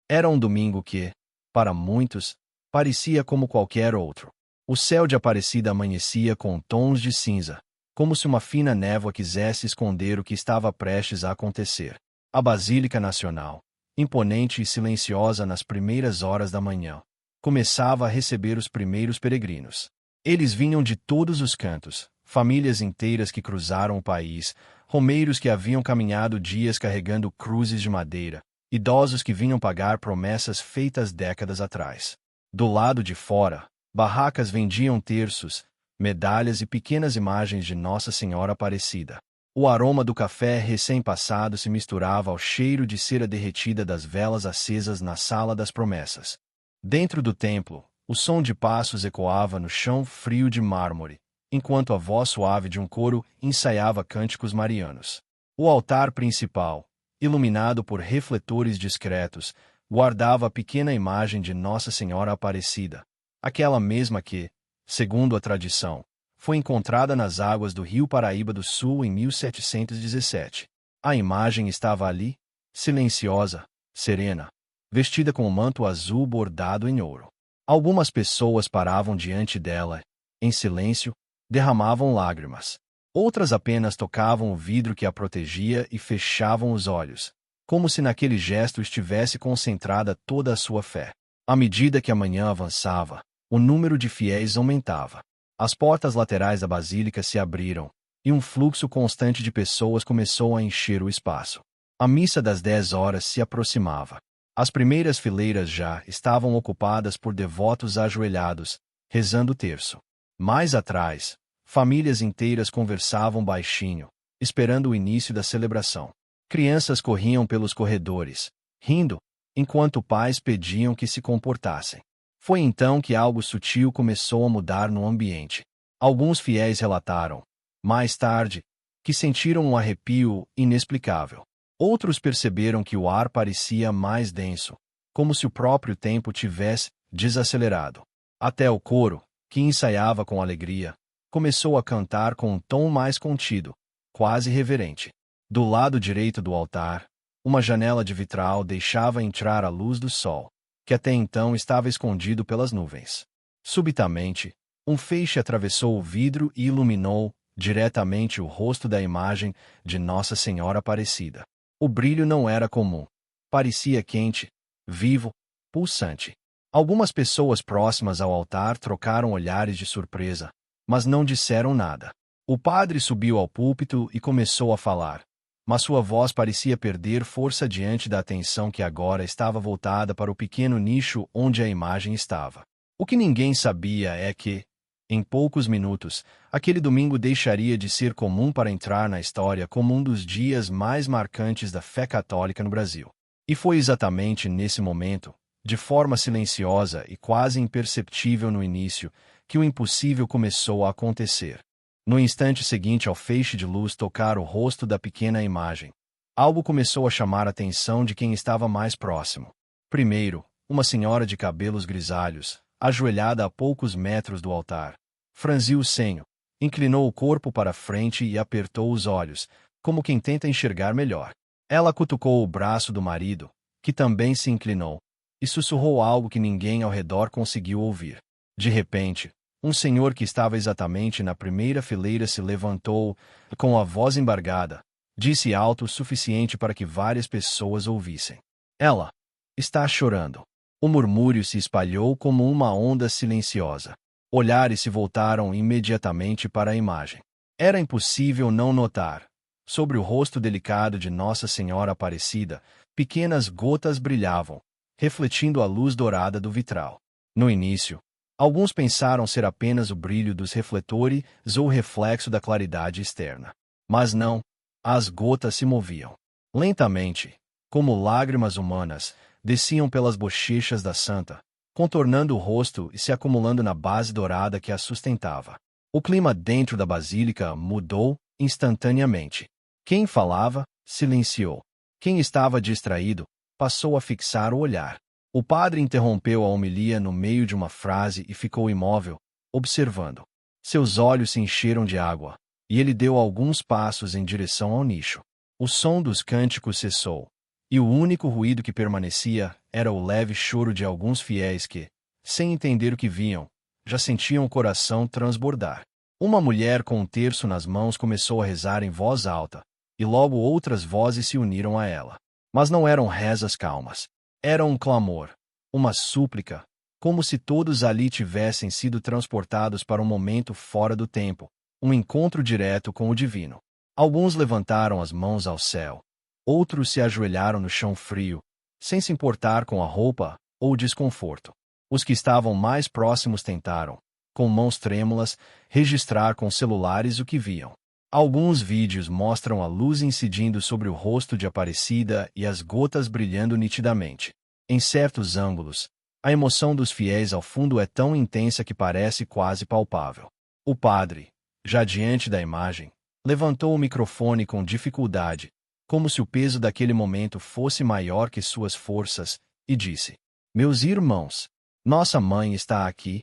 Era um domingo que, para muitos, parecia como qualquer outro. O céu de Aparecida amanhecia com tons de cinza, como se uma fina névoa quisesse esconder o que estava prestes a acontecer. A Basílica Nacional, imponente e silenciosa nas primeiras horas da manhã, começava a receber os primeiros peregrinos. Eles vinham de todos os cantos, famílias inteiras que cruzaram o país, romeiros que haviam caminhado dias carregando cruzes de madeira, idosos que vinham pagar promessas feitas décadas atrás. Do lado de fora, barracas vendiam terços, medalhas e pequenas imagens de Nossa Senhora Aparecida. O aroma do café recém-passado se misturava ao cheiro de cera derretida das velas acesas na Sala das Promessas. Dentro do templo, o som de passos ecoava no chão frio de mármore, enquanto a voz suave de um coro ensaiava cânticos marianos. O altar principal, iluminado por refletores discretos, guardava a pequena imagem de Nossa Senhora Aparecida, aquela mesma que, segundo a tradição, foi encontrada nas águas do Rio Paraíba do Sul em 1717. A imagem estava ali, silenciosa, serena, vestida com um manto azul bordado em ouro. Algumas pessoas paravam diante dela, em silêncio, derramavam lágrimas. Outras apenas tocavam o vidro que a protegia e fechavam os olhos, como se naquele gesto estivesse concentrada toda a sua fé. À medida que a manhã avançava, o número de fiéis aumentava. As portas laterais da basílica se abriram, e um fluxo constante de pessoas começou a encher o espaço. A missa das 10 horas se aproximava. As primeiras fileiras já estavam ocupadas por devotos ajoelhados, rezando o terço. Mais atrás, famílias inteiras conversavam baixinho, esperando o início da celebração. Crianças corriam pelos corredores, rindo, enquanto pais pediam que se comportassem. Foi então que algo sutil começou a mudar no ambiente. Alguns fiéis relataram, mais tarde, que sentiram um arrepio inexplicável. Outros perceberam que o ar parecia mais denso, como se o próprio tempo tivesse desacelerado. Até o coro, que ensaiava com alegria, começou a cantar com um tom mais contido, quase reverente. Do lado direito do altar, uma janela de vitral deixava entrar a luz do sol, que até então estava escondido pelas nuvens. Subitamente, um feixe atravessou o vidro e iluminou diretamente o rosto da imagem de Nossa Senhora Aparecida. O brilho não era comum. Parecia quente, vivo, pulsante. Algumas pessoas próximas ao altar trocaram olhares de surpresa, mas não disseram nada. O padre subiu ao púlpito e começou a falar, mas sua voz parecia perder força diante da atenção que agora estava voltada para o pequeno nicho onde a imagem estava. O que ninguém sabia é que, em poucos minutos, aquele domingo deixaria de ser comum para entrar na história como um dos dias mais marcantes da fé católica no Brasil. E foi exatamente nesse momento, de forma silenciosa e quase imperceptível no início, que o impossível começou a acontecer. No instante seguinte ao feixe de luz tocar o rosto da pequena imagem, algo começou a chamar a atenção de quem estava mais próximo. Primeiro, uma senhora de cabelos grisalhos, ajoelhada a poucos metros do altar, franziu o senho, inclinou o corpo para frente e apertou os olhos, como quem tenta enxergar melhor. Ela cutucou o braço do marido, que também se inclinou, e sussurrou algo que ninguém ao redor conseguiu ouvir. De repente, um senhor que estava exatamente na primeira fileira se levantou, com a voz embargada, disse alto o suficiente para que várias pessoas ouvissem. Ela está chorando. O murmúrio se espalhou como uma onda silenciosa. Olhares se voltaram imediatamente para a imagem. Era impossível não notar, sobre o rosto delicado de Nossa Senhora Aparecida, pequenas gotas brilhavam, refletindo a luz dourada do vitral. No início, alguns pensaram ser apenas o brilho dos refletores ou o reflexo da claridade externa. Mas não, as gotas se moviam. Lentamente, como lágrimas humanas, desciam pelas bochechas da santa, contornando o rosto e se acumulando na base dourada que a sustentava. O clima dentro da basílica mudou instantaneamente. Quem falava, silenciou. Quem estava distraído, passou a fixar o olhar. O padre interrompeu a homilia no meio de uma frase e ficou imóvel, observando. Seus olhos se encheram de água, e ele deu alguns passos em direção ao nicho. O som dos cânticos cessou, e o único ruído que permanecia era o leve choro de alguns fiéis que, sem entender o que viam, já sentiam o coração transbordar. Uma mulher com um terço nas mãos começou a rezar em voz alta, e logo outras vozes se uniram a ela. Mas não eram rezas calmas. Era um clamor, uma súplica, como se todos ali tivessem sido transportados para um momento fora do tempo, um encontro direto com o divino. Alguns levantaram as mãos ao céu. Outros se ajoelharam no chão frio, sem se importar com a roupa ou o desconforto. Os que estavam mais próximos tentaram, com mãos trêmulas, registrar com celulares o que viam. Alguns vídeos mostram a luz incidindo sobre o rosto de Aparecida e as gotas brilhando nitidamente. Em certos ângulos, a emoção dos fiéis ao fundo é tão intensa que parece quase palpável. O padre, já diante da imagem, levantou o microfone com dificuldade, como se o peso daquele momento fosse maior que suas forças, e disse: Meus irmãos, nossa mãe está aqui,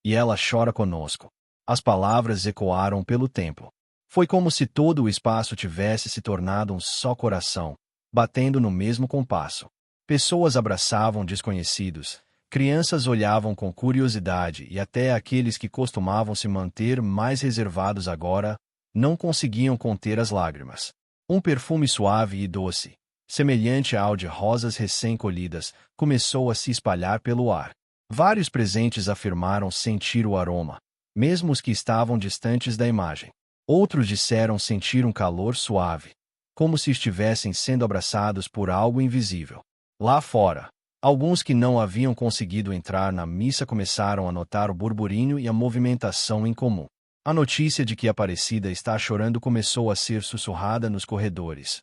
e ela chora conosco. As palavras ecoaram pelo templo. Foi como se todo o espaço tivesse se tornado um só coração, batendo no mesmo compasso. Pessoas abraçavam desconhecidos, crianças olhavam com curiosidade e até aqueles que costumavam se manter mais reservados agora não conseguiam conter as lágrimas. Um perfume suave e doce, semelhante ao de rosas recém-colhidas, começou a se espalhar pelo ar. Vários presentes afirmaram sentir o aroma, mesmo os que estavam distantes da imagem. Outros disseram sentir um calor suave, como se estivessem sendo abraçados por algo invisível. Lá fora, alguns que não haviam conseguido entrar na missa começaram a notar o burburinho e a movimentação em comum. A notícia de que Aparecida está chorando começou a ser sussurrada nos corredores.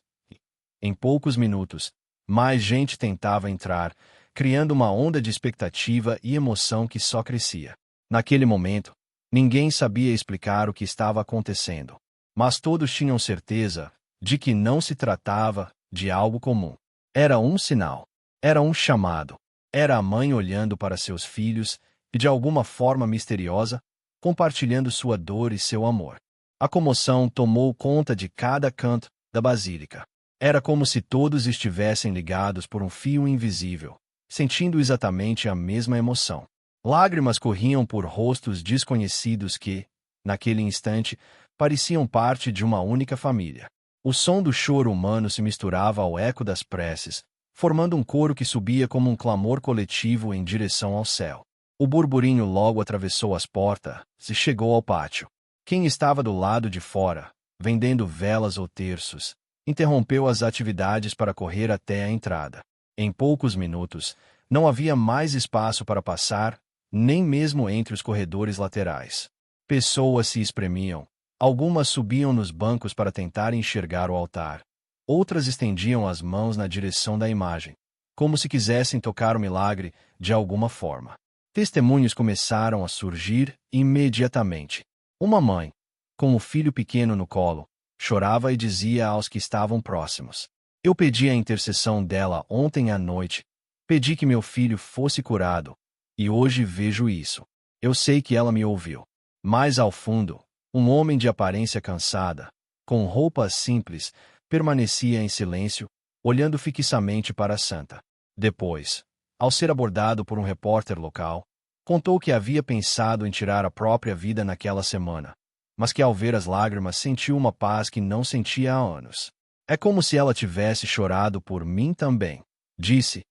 Em poucos minutos, mais gente tentava entrar, criando uma onda de expectativa e emoção que só crescia. Naquele momento, ninguém sabia explicar o que estava acontecendo, mas todos tinham certeza de que não se tratava de algo comum. Era um sinal, era um chamado, era a mãe olhando para seus filhos e, de alguma forma misteriosa, compartilhando sua dor e seu amor. A comoção tomou conta de cada canto da basílica. Era como se todos estivessem ligados por um fio invisível, sentindo exatamente a mesma emoção. Lágrimas corriam por rostos desconhecidos que, naquele instante, pareciam parte de uma única família. O som do choro humano se misturava ao eco das preces, formando um coro que subia como um clamor coletivo em direção ao céu. O burburinho logo atravessou as portas e chegou ao pátio. Quem estava do lado de fora, vendendo velas ou terços, interrompeu as atividades para correr até a entrada. Em poucos minutos, não havia mais espaço para passar, nem mesmo entre os corredores laterais. Pessoas se espremiam, algumas subiam nos bancos para tentar enxergar o altar. Outras estendiam as mãos na direção da imagem, como se quisessem tocar o milagre de alguma forma. Testemunhos começaram a surgir imediatamente. Uma mãe, com o filho pequeno no colo, chorava e dizia aos que estavam próximos: Eu pedi a intercessão dela ontem à noite, pedi que meu filho fosse curado, e hoje vejo isso. Eu sei que ela me ouviu. Mais ao fundo, um homem de aparência cansada, com roupas simples, permanecia em silêncio, olhando fixamente para a santa. Depois, ao ser abordado por um repórter local, contou que havia pensado em tirar a própria vida naquela semana, mas que ao ver as lágrimas sentiu uma paz que não sentia há anos. É como se ela tivesse chorado por mim também, disse,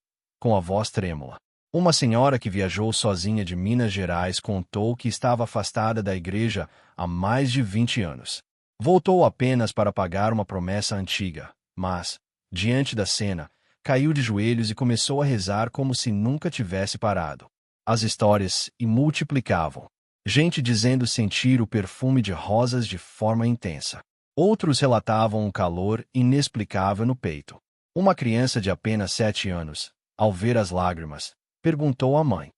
com a voz trêmula. Uma senhora que viajou sozinha de Minas Gerais contou que estava afastada da igreja há mais de 20 anos. Voltou apenas para pagar uma promessa antiga, mas, diante da cena, caiu de joelhos e começou a rezar como se nunca tivesse parado. As histórias se multiplicavam. Gente dizendo sentir o perfume de rosas de forma intensa. Outros relatavam um calor inexplicável no peito. Uma criança de apenas 7 anos, ao ver as lágrimas, perguntou à mãe: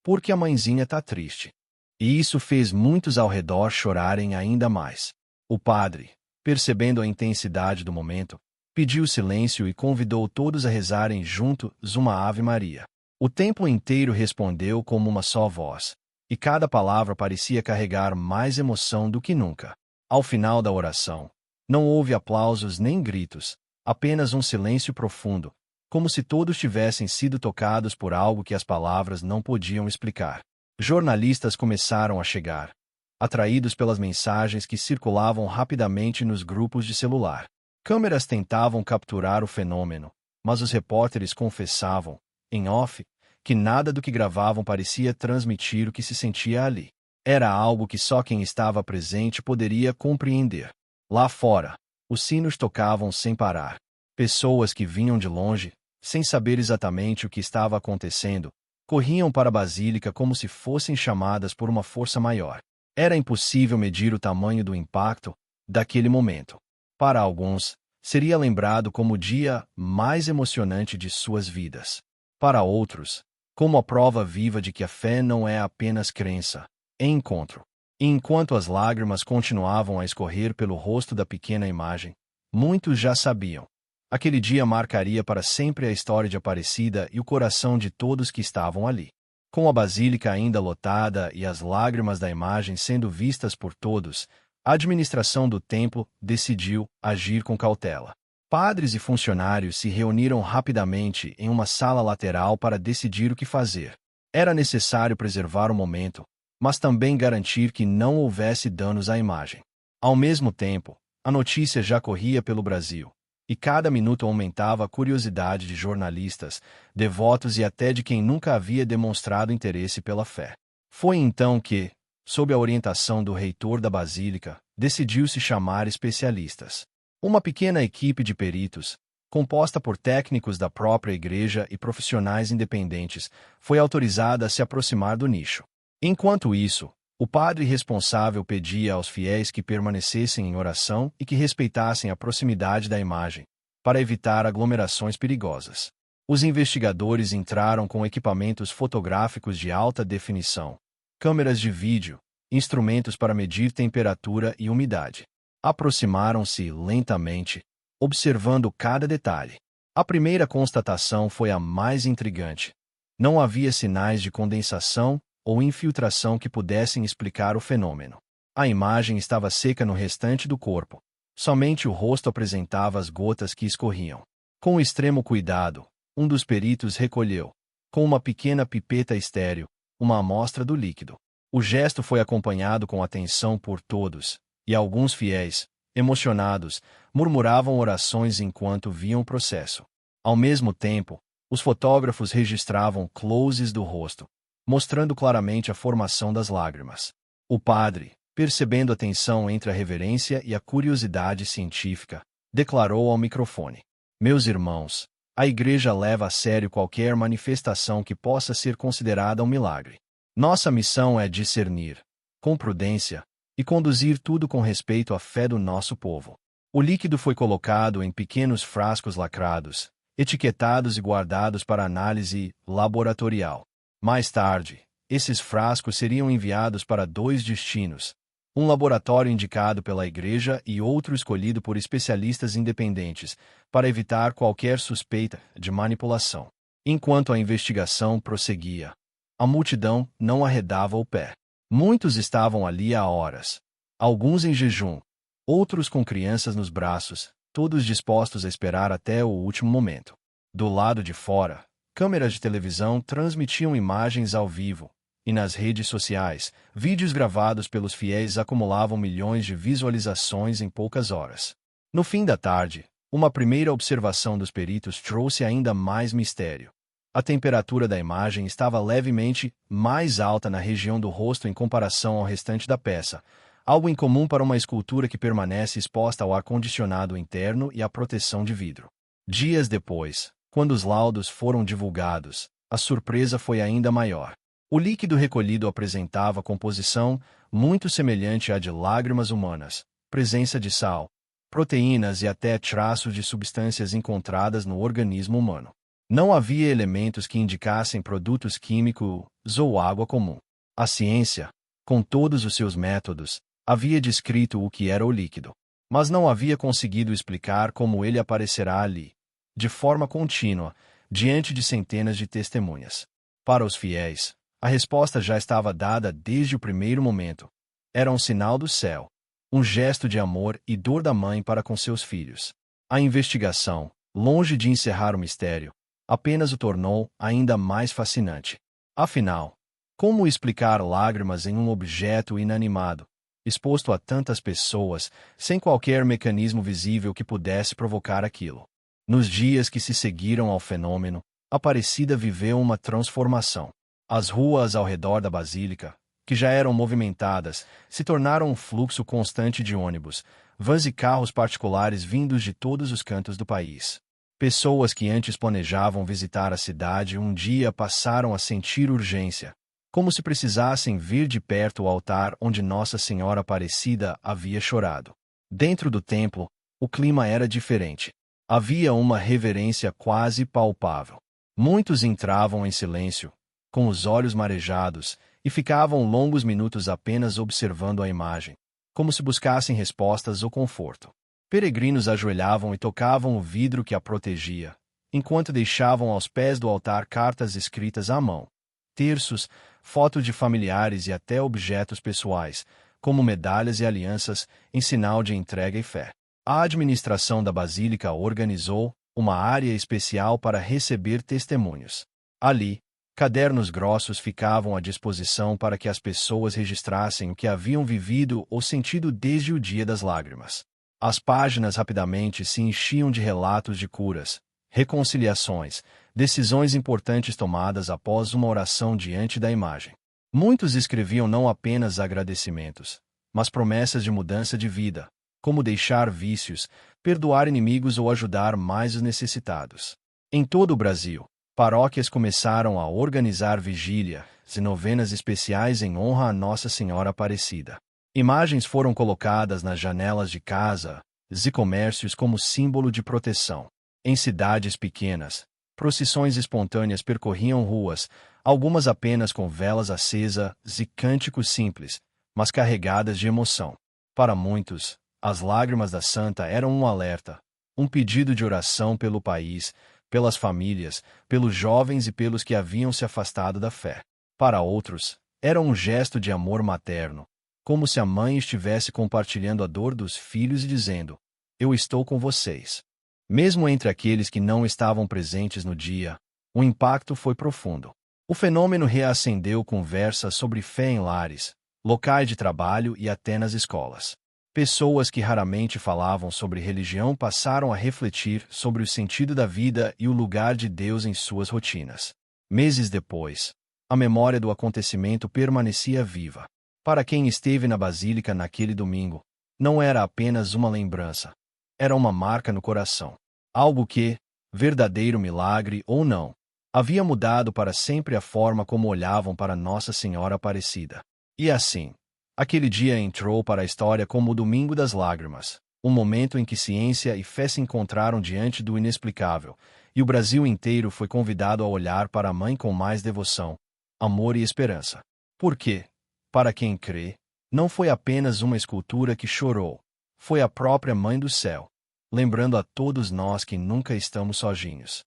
por que a mãezinha está triste? E isso fez muitos ao redor chorarem ainda mais. O padre, percebendo a intensidade do momento, pediu silêncio e convidou todos a rezarem juntos uma Ave Maria. O templo inteiro respondeu como uma só voz, e cada palavra parecia carregar mais emoção do que nunca. Ao final da oração, não houve aplausos nem gritos, apenas um silêncio profundo, como se todos tivessem sido tocados por algo que as palavras não podiam explicar. Jornalistas começaram a chegar, atraídos pelas mensagens que circulavam rapidamente nos grupos de celular. Câmeras tentavam capturar o fenômeno, mas os repórteres confessavam, em off, que nada do que gravavam parecia transmitir o que se sentia ali. Era algo que só quem estava presente poderia compreender. Lá fora, os sinos tocavam sem parar. Pessoas que vinham de longe, sem saber exatamente o que estava acontecendo, corriam para a basílica como se fossem chamadas por uma força maior. Era impossível medir o tamanho do impacto daquele momento. Para alguns, seria lembrado como o dia mais emocionante de suas vidas. Para outros, como a prova viva de que a fé não é apenas crença, é encontro. E enquanto as lágrimas continuavam a escorrer pelo rosto da pequena imagem, muitos já sabiam. Aquele dia marcaria para sempre a história de Aparecida e o coração de todos que estavam ali. Com a basílica ainda lotada e as lágrimas da imagem sendo vistas por todos, a administração do templo decidiu agir com cautela. Padres e funcionários se reuniram rapidamente em uma sala lateral para decidir o que fazer. Era necessário preservar o momento, mas também garantir que não houvesse danos à imagem. Ao mesmo tempo, a notícia já corria pelo Brasil, e cada minuto aumentava a curiosidade de jornalistas, devotos e até de quem nunca havia demonstrado interesse pela fé. Foi então que, sob a orientação do reitor da Basílica, decidiu-se chamar especialistas. Uma pequena equipe de peritos, composta por técnicos da própria igreja e profissionais independentes, foi autorizada a se aproximar do nicho. Enquanto isso, o padre responsável pedia aos fiéis que permanecessem em oração e que respeitassem a proximidade da imagem, para evitar aglomerações perigosas. Os investigadores entraram com equipamentos fotográficos de alta definição, câmeras de vídeo, instrumentos para medir temperatura e umidade. Aproximaram-se lentamente, observando cada detalhe. A primeira constatação foi a mais intrigante. Não havia sinais de condensação ou infiltração que pudessem explicar o fenômeno. A imagem estava seca no restante do corpo. Somente o rosto apresentava as gotas que escorriam. Com extremo cuidado, um dos peritos recolheu, com uma pequena pipeta estéril, uma amostra do líquido. O gesto foi acompanhado com atenção por todos, e alguns fiéis, emocionados, murmuravam orações enquanto viam o processo. Ao mesmo tempo, os fotógrafos registravam closes do rosto, mostrando claramente a formação das lágrimas. O padre, percebendo a tensão entre a reverência e a curiosidade científica, declarou ao microfone: "Meus irmãos, a Igreja leva a sério qualquer manifestação que possa ser considerada um milagre. Nossa missão é discernir, com prudência, e conduzir tudo com respeito à fé do nosso povo." O líquido foi colocado em pequenos frascos lacrados, etiquetados e guardados para análise laboratorial. Mais tarde, esses frascos seriam enviados para 2 destinos: um laboratório indicado pela Igreja e outro escolhido por especialistas independentes, para evitar qualquer suspeita de manipulação. Enquanto a investigação prosseguia, a multidão não arredava o pé. Muitos estavam ali há horas, alguns em jejum, outros com crianças nos braços, todos dispostos a esperar até o último momento. Do lado de fora, câmeras de televisão transmitiam imagens ao vivo, e nas redes sociais, vídeos gravados pelos fiéis acumulavam milhões de visualizações em poucas horas. No fim da tarde, uma primeira observação dos peritos trouxe ainda mais mistério. A temperatura da imagem estava levemente mais alta na região do rosto em comparação ao restante da peça, algo incomum para uma escultura que permanece exposta ao ar-condicionado interno e à proteção de vidro. Dias depois, quando os laudos foram divulgados, a surpresa foi ainda maior. O líquido recolhido apresentava composição muito semelhante à de lágrimas humanas, presença de sal, proteínas e até traços de substâncias encontradas no organismo humano. Não havia elementos que indicassem produtos químicos ou água comum. A ciência, com todos os seus métodos, havia descrito o que era o líquido, mas não havia conseguido explicar como ele aparecerá ali, de forma contínua, diante de centenas de testemunhas. Para os fiéis, a resposta já estava dada desde o primeiro momento. Era um sinal do céu, um gesto de amor e dor da mãe para com seus filhos. A investigação, longe de encerrar o mistério, apenas o tornou ainda mais fascinante. Afinal, como explicar lágrimas em um objeto inanimado, exposto a tantas pessoas, sem qualquer mecanismo visível que pudesse provocar aquilo? Nos dias que se seguiram ao fenômeno, Aparecida viveu uma transformação. As ruas ao redor da basílica, que já eram movimentadas, se tornaram um fluxo constante de ônibus, vans e carros particulares vindos de todos os cantos do país. Pessoas que antes planejavam visitar a cidade um dia passaram a sentir urgência, como se precisassem vir de perto o altar onde Nossa Senhora Aparecida havia chorado. Dentro do templo, o clima era diferente. Havia uma reverência quase palpável. Muitos entravam em silêncio, com os olhos marejados, e ficavam longos minutos apenas observando a imagem, como se buscassem respostas ou conforto. Peregrinos ajoelhavam e tocavam o vidro que a protegia, enquanto deixavam aos pés do altar cartas escritas à mão, terços, fotos de familiares e até objetos pessoais, como medalhas e alianças, em sinal de entrega e fé. A administração da Basílica organizou uma área especial para receber testemunhos. Ali, cadernos grossos ficavam à disposição para que as pessoas registrassem o que haviam vivido ou sentido desde o dia das lágrimas. As páginas rapidamente se enchiam de relatos de curas, reconciliações, decisões importantes tomadas após uma oração diante da imagem. Muitos escreviam não apenas agradecimentos, mas promessas de mudança de vida, como deixar vícios, perdoar inimigos ou ajudar mais os necessitados. Em todo o Brasil, paróquias começaram a organizar vigílias e novenas especiais em honra a Nossa Senhora Aparecida. Imagens foram colocadas nas janelas de casas e comércios como símbolo de proteção. Em cidades pequenas, procissões espontâneas percorriam ruas, algumas apenas com velas acesas e cânticos simples, mas carregadas de emoção. Para muitos, as lágrimas da santa eram um alerta, um pedido de oração pelo país, pelas famílias, pelos jovens e pelos que haviam se afastado da fé. Para outros, era um gesto de amor materno, como se a mãe estivesse compartilhando a dor dos filhos e dizendo: "Eu estou com vocês." Mesmo entre aqueles que não estavam presentes no dia, o impacto foi profundo. O fenômeno reacendeu conversas sobre fé em lares, locais de trabalho e até nas escolas. Pessoas que raramente falavam sobre religião passaram a refletir sobre o sentido da vida e o lugar de Deus em suas rotinas. Meses depois, a memória do acontecimento permanecia viva. Para quem esteve na Basílica naquele domingo, não era apenas uma lembrança. Era uma marca no coração. Algo que, verdadeiro milagre ou não, havia mudado para sempre a forma como olhavam para Nossa Senhora Aparecida. E assim, aquele dia entrou para a história como o Domingo das Lágrimas, um momento em que ciência e fé se encontraram diante do inexplicável, e o Brasil inteiro foi convidado a olhar para a Mãe com mais devoção, amor e esperança. Porque, para quem crê, não foi apenas uma escultura que chorou, foi a própria Mãe do Céu, lembrando a todos nós que nunca estamos sozinhos.